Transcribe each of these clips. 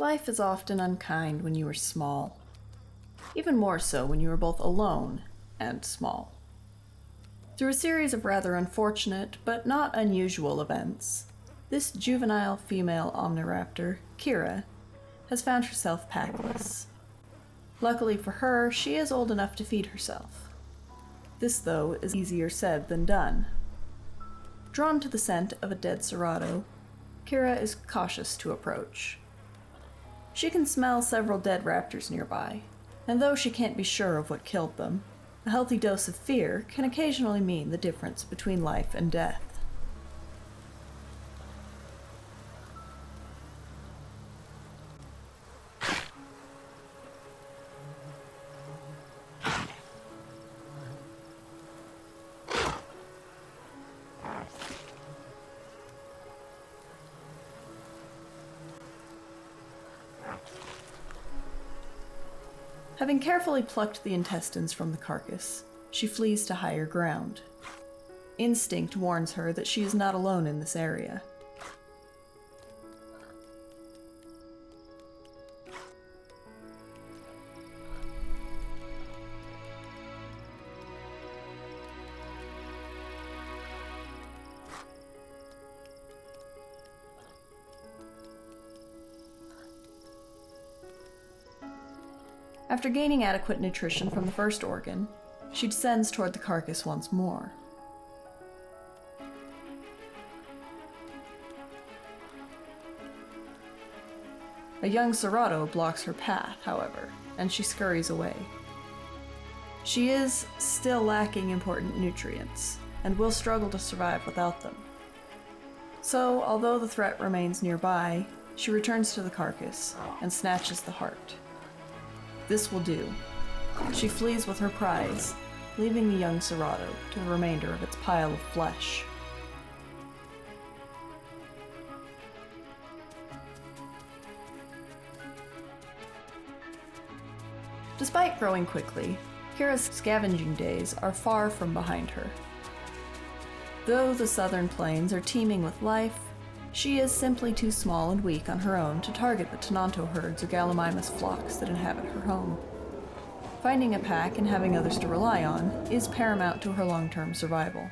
Life is often unkind when you are small. Even more so when you are both alone and small. Through a series of rather unfortunate but not unusual events, this juvenile female omniraptor, Kira, has found herself packless. Luckily for her, she is old enough to feed herself. This, though, is easier said than done. Drawn to the scent of a dead Cerrado, Kira is cautious to approach. She can smell several dead raptors nearby, and though she can't be sure of what killed them, a healthy dose of fear can occasionally mean the difference between life and death. Having carefully plucked the intestines from the carcass, she flees to higher ground. Instinct warns her that she is not alone in this area. After gaining adequate nutrition from the first organ, she descends toward the carcass once more. A young Cerrado blocks her path, however, and she scurries away. She is still lacking important nutrients, and will struggle to survive without them. So, although the threat remains nearby, she returns to the carcass and snatches the heart. This will do. She flees with her prize, leaving the young Cerrado to the remainder of its pile of flesh. Despite growing quickly, Kira's scavenging days are far from behind her. Though the southern plains are teeming with life, she is simply too small and weak on her own to target the Tenanto herds or Gallimimus flocks that inhabit her home. Finding a pack and having others to rely on is paramount to her long-term survival.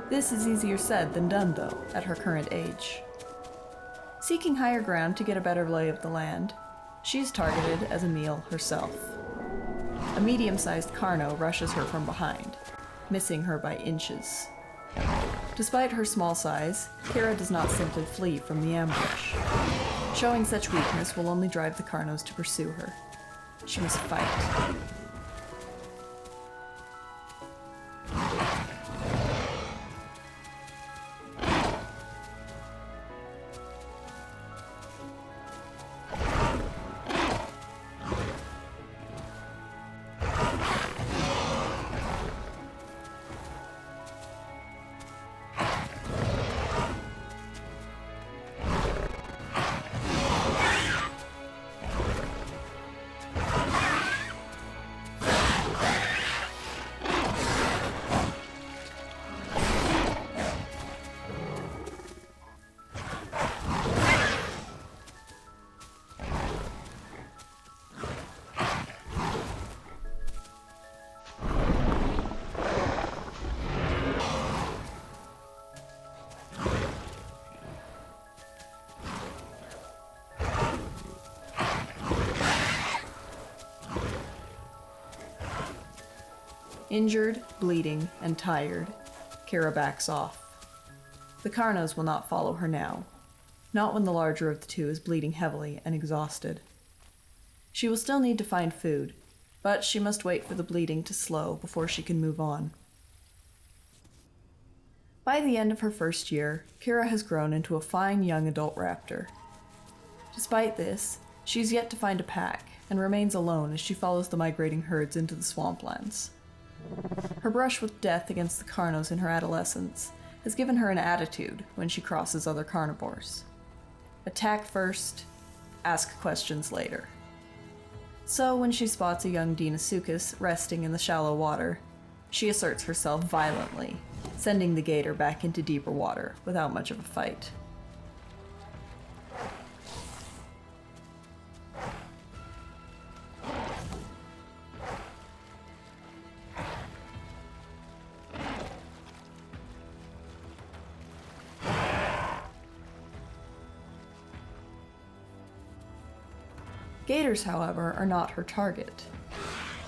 This is easier said than done, though, at her current age. Seeking higher ground to get a better lay of the land, she is targeted as a meal herself. A medium-sized carno rushes her from behind, missing her by inches. Despite her small size, Kira does not simply flee from the ambush. Showing such weakness will only drive the carnos to pursue her. She must fight. Injured, bleeding, and tired, Kira backs off. The carnos will not follow her now, not when the larger of the two is bleeding heavily and exhausted. She will still need to find food, but she must wait for the bleeding to slow before she can move on. By the end of her first year, Kira has grown into a fine young adult raptor. Despite this, she's yet to find a pack, and remains alone as she follows the migrating herds into the swamplands. Her brush with death against the carnos in her adolescence has given her an attitude when she crosses other carnivores. Attack first, ask questions later. So when she spots a young Deinosuchus resting in the shallow water, she asserts herself violently, sending the gator back into deeper water without much of a fight. Gators, however, are not her target.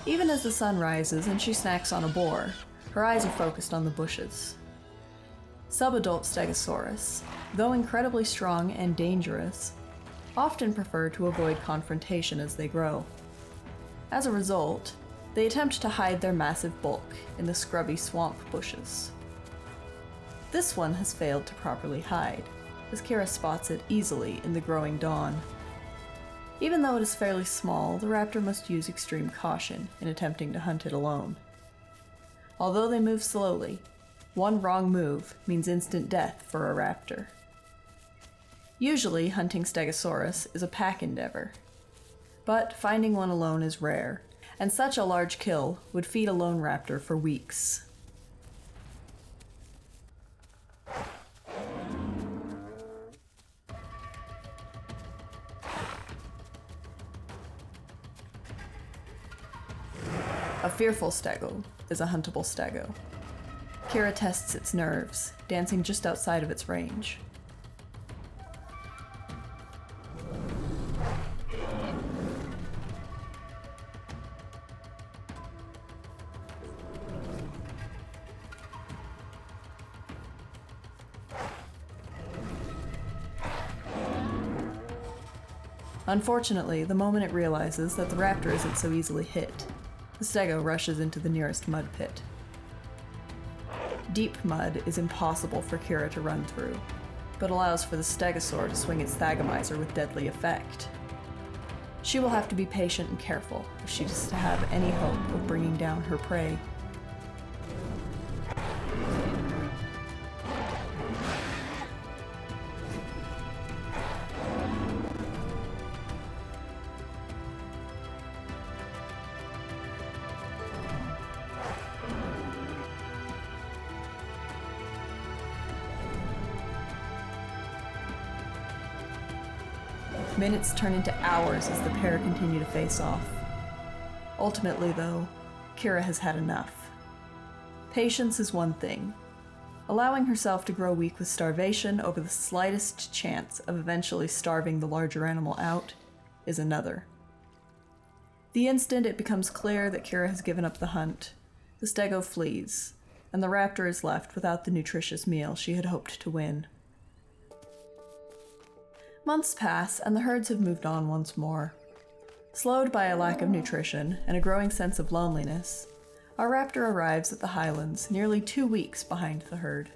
Even as the sun rises and she snacks on a boar, her eyes are focused on the bushes. Subadult Stegosaurus, though incredibly strong and dangerous, often prefer to avoid confrontation as they grow. As a result, they attempt to hide their massive bulk in the scrubby swamp bushes. This one has failed to properly hide, as Kira spots it easily in the growing dawn. Even though it is fairly small, the raptor must use extreme caution in attempting to hunt it alone. Although they move slowly, one wrong move means instant death for a raptor. Usually, hunting Stegosaurus is a pack endeavor, but finding one alone is rare, and such a large kill would feed a lone raptor for weeks. A fearful stego is a huntable stego. Kira tests its nerves, dancing just outside of its range. Unfortunately, the moment it realizes that the raptor isn't so easily hit, the stego rushes into the nearest mud pit. Deep mud is impossible for Kira to run through, but allows for the stegosaur to swing its thagomizer with deadly effect. She will have to be patient and careful if she is to have any hope of bringing down her prey. Minutes turn into hours as the pair continue to face off. Ultimately, though, Kira has had enough. Patience is one thing. Allowing herself to grow weak with starvation over the slightest chance of eventually starving the larger animal out is another. The instant it becomes clear that Kira has given up the hunt, the stego flees, and the raptor is left without the nutritious meal she had hoped to win. Months pass, and the herds have moved on once more. Slowed by a lack of nutrition and a growing sense of loneliness, our raptor arrives at the highlands nearly 2 weeks behind the herd.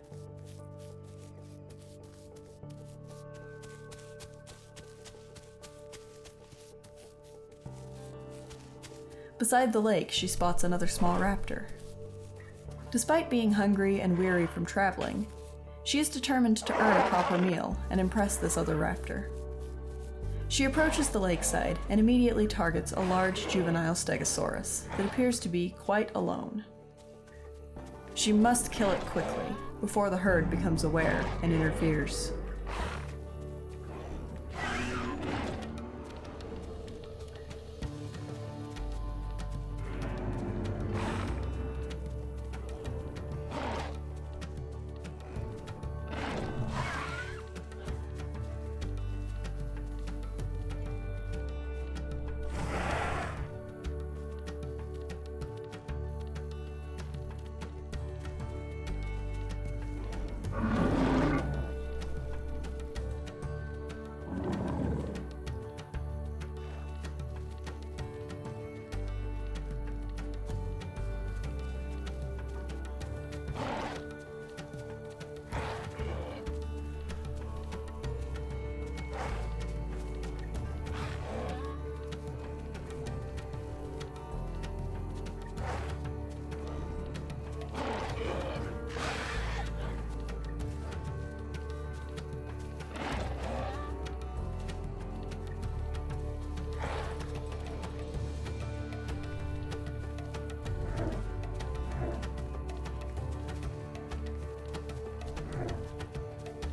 Beside the lake, she spots another small raptor. Despite being hungry and weary from traveling, she is determined to earn a proper meal and impress this other raptor. She approaches the lakeside and immediately targets a large juvenile stegosaurus that appears to be quite alone. She must kill it quickly before the herd becomes aware and interferes.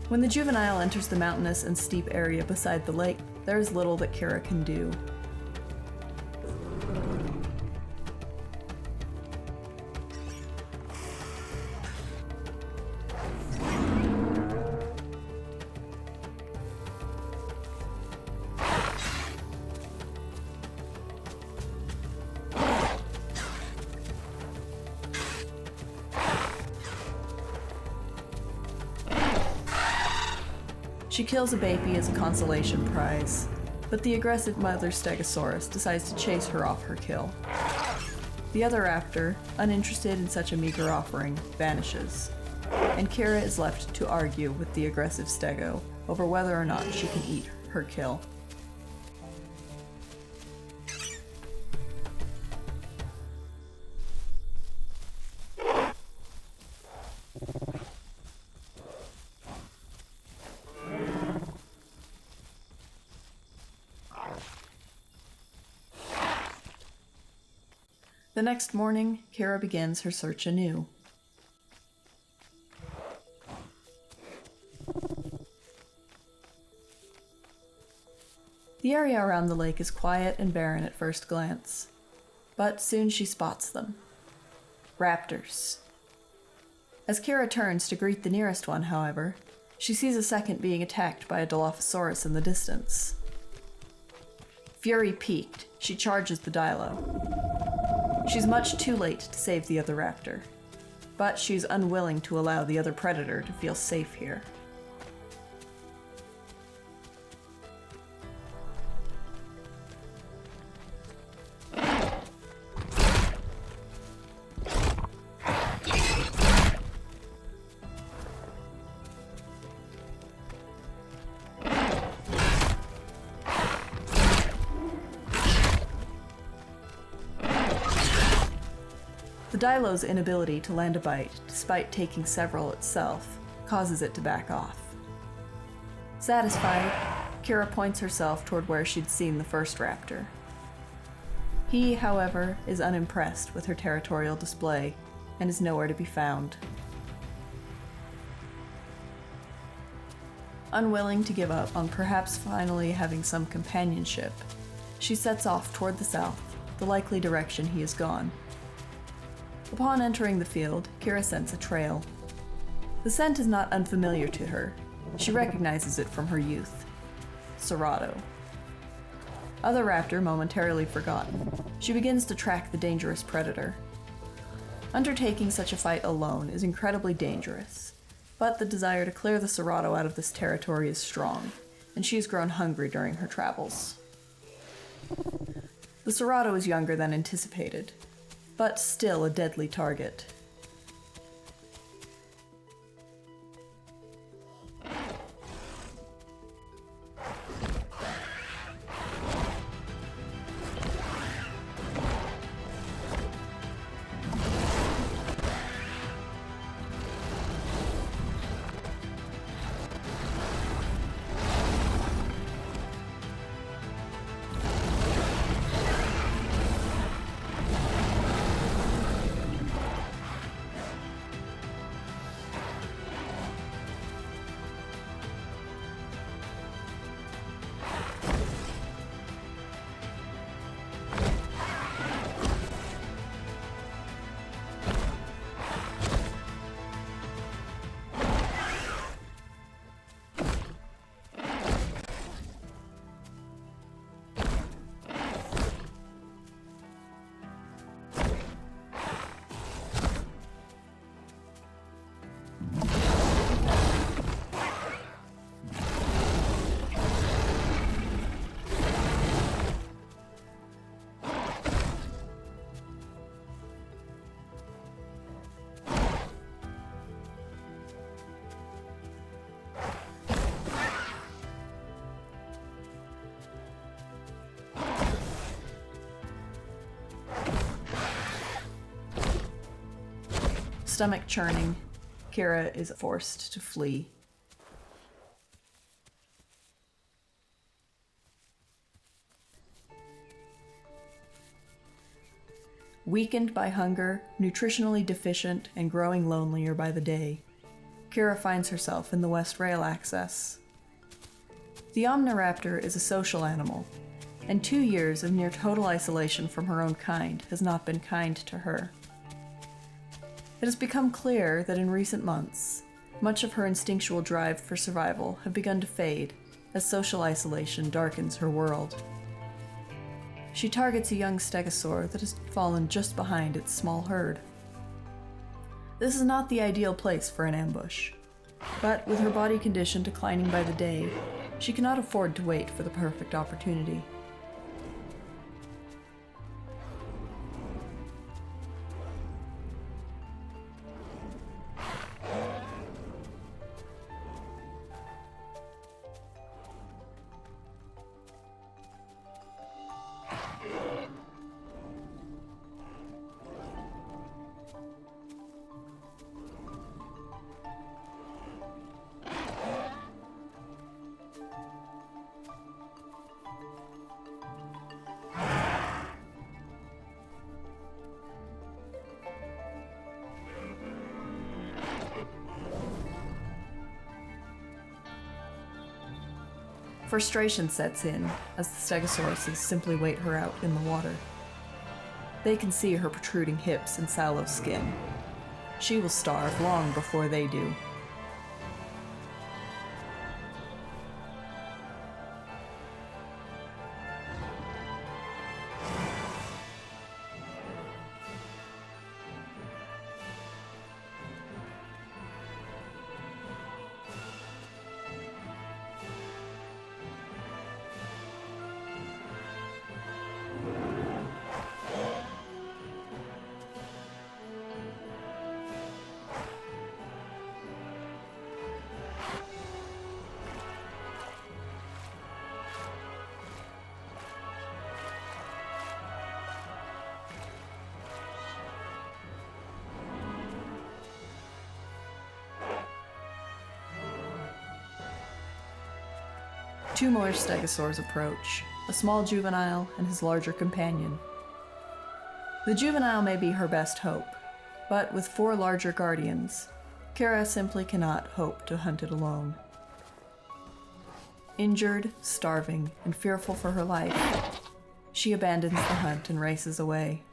When the juvenile enters the mountainous and steep area beside the lake, there is little that Kira can do. She kills a baby as a consolation prize, but the aggressive mother Stegosaurus decides to chase her off her kill. The other raptor, uninterested in such a meager offering, vanishes, and Kira is left to argue with the aggressive Stego over whether or not she can eat her kill. The next morning, Kira begins her search anew. The area around the lake is quiet and barren at first glance, but soon she spots them. Raptors. As Kira turns to greet the nearest one, however, she sees a second being attacked by a Dilophosaurus in the distance. Fury peaked, she charges the Dilo. She's much too late to save the other raptor, but she's unwilling to allow the other predator to feel safe here. The Dilo's inability to land a bite, despite taking several itself, causes it to back off. Satisfied, Kira points herself toward where she'd seen the first raptor. He, however, is unimpressed with her territorial display and is nowhere to be found. Unwilling to give up on perhaps finally having some companionship, she sets off toward the south, the likely direction he has gone. Upon entering the field, Kira scents a trail. The scent is not unfamiliar to her. She recognizes it from her youth. Cerrado. Other raptor momentarily forgotten, she begins to track the dangerous predator. Undertaking such a fight alone is incredibly dangerous, but the desire to clear the Cerrado out of this territory is strong, and she has grown hungry during her travels. The Cerrado is younger than anticipated, but still a deadly target. Stomach churning, Kira is forced to flee. Weakened by hunger, nutritionally deficient, and growing lonelier by the day, Kira finds herself in the West Rail access. The omniraptor is a social animal, and 2 years of near total isolation from her own kind has not been kind to her. It has become clear that in recent months, much of her instinctual drive for survival have begun to fade as social isolation darkens her world. She targets a young stegosaur that has fallen just behind its small herd. This is not the ideal place for an ambush, But with her body condition declining by the day, she cannot afford to wait for the perfect opportunity. Frustration sets in as the stegosauruses simply wait her out in the water. They can see her protruding hips and sallow skin. She will starve long before they do. Two more stegosaurs approach, a small juvenile and his larger companion. The juvenile may be her best hope, but with 4 larger guardians, Kara simply cannot hope to hunt it alone. Injured, starving, and fearful for her life, she abandons the hunt and races away.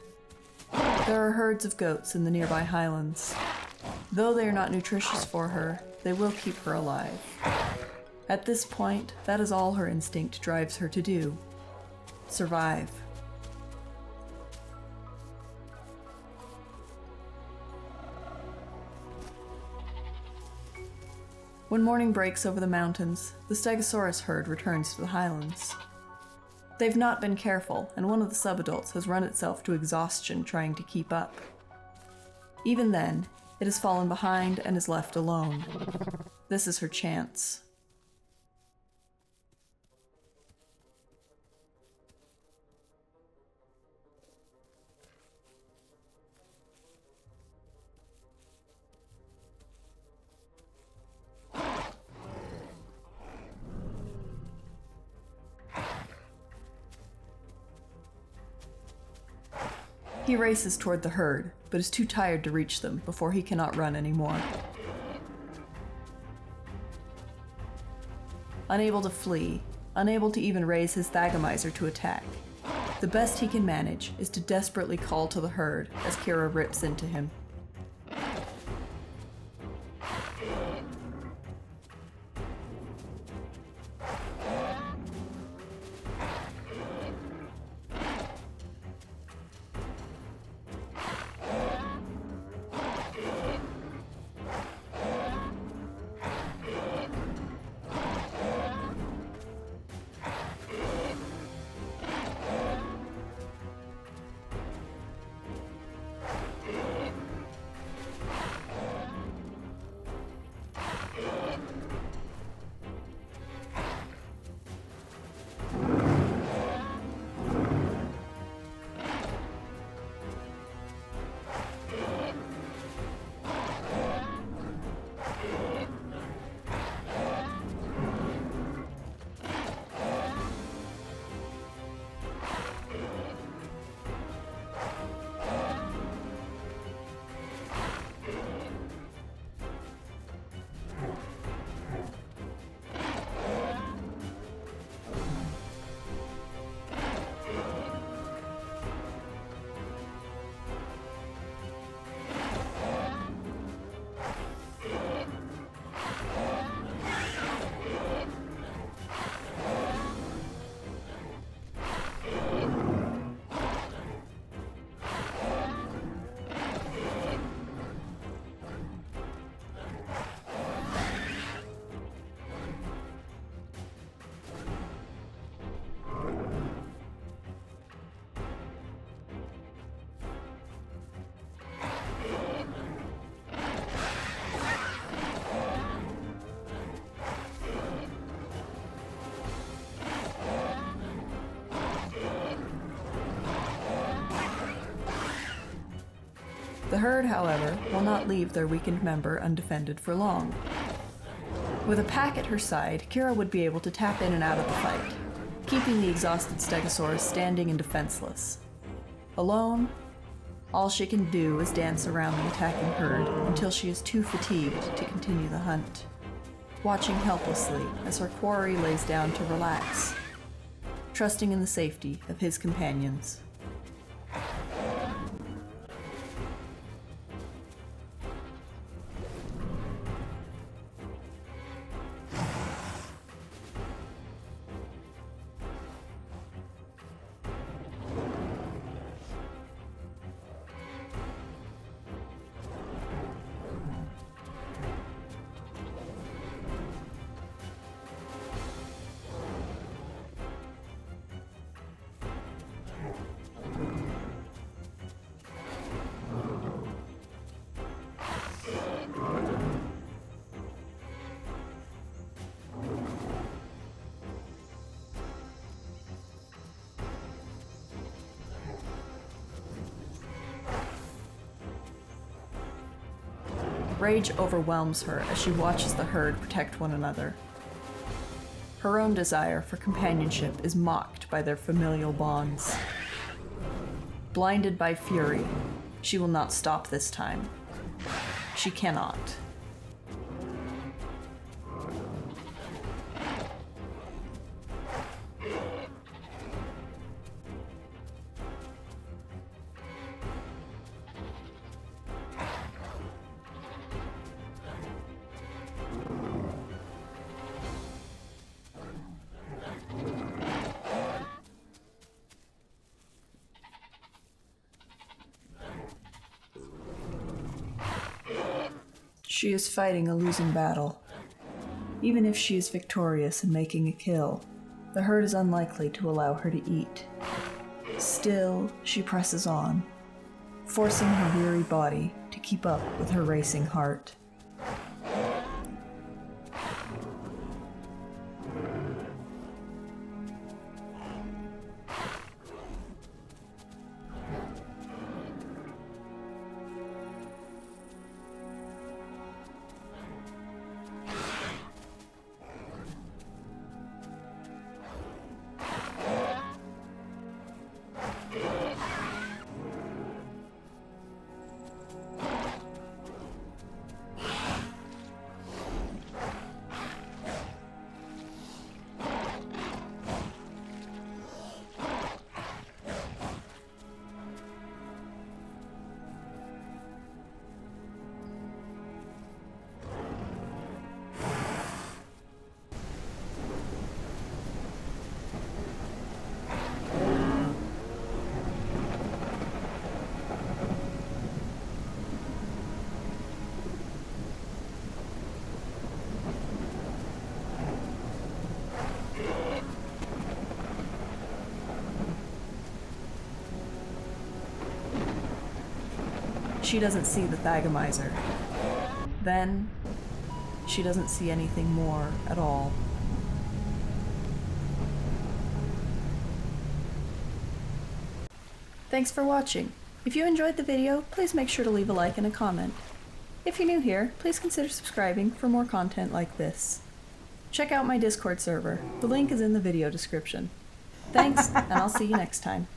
There are herds of goats in the nearby highlands. Though they are not nutritious for her, they will keep her alive. At this point, that is all her instinct drives her to do: survive. When morning breaks over the mountains, the Stegosaurus herd returns to the highlands. They've not been careful, and one of the subadults has run itself to exhaustion trying to keep up. Even then, it has fallen behind and is left alone. This is her chance. He races toward the herd, but is too tired to reach them before he cannot run anymore. Unable to flee, unable to even raise his thagomizer to attack, the best he can manage is to desperately call to the herd as Kira rips into him. The herd, however, will not leave their weakened member undefended for long. With a pack at her side, Kira would be able to tap in and out of the fight, keeping the exhausted Stegosaurus standing and defenseless. Alone, all she can do is dance around the attacking herd until she is too fatigued to continue the hunt, watching helplessly as her quarry lays down to relax, trusting in the safety of his companions. Rage overwhelms her as she watches the herd protect one another. Her own desire for companionship is mocked by their familial bonds. Blinded by fury, she will not stop this time. She cannot. She is fighting a losing battle. Even if she is victorious in making a kill, the herd is unlikely to allow her to eat. Still, she presses on, forcing her weary body to keep up with her racing heart. She doesn't see the Thagomizer. Then, she doesn't see anything more at all. Thanks for watching. If you enjoyed the video, please make sure to leave a like and a comment. If you're new here, please consider subscribing for more content like this. Check out my Discord server. The link is in the video description. Thanks, and I'll see you next time.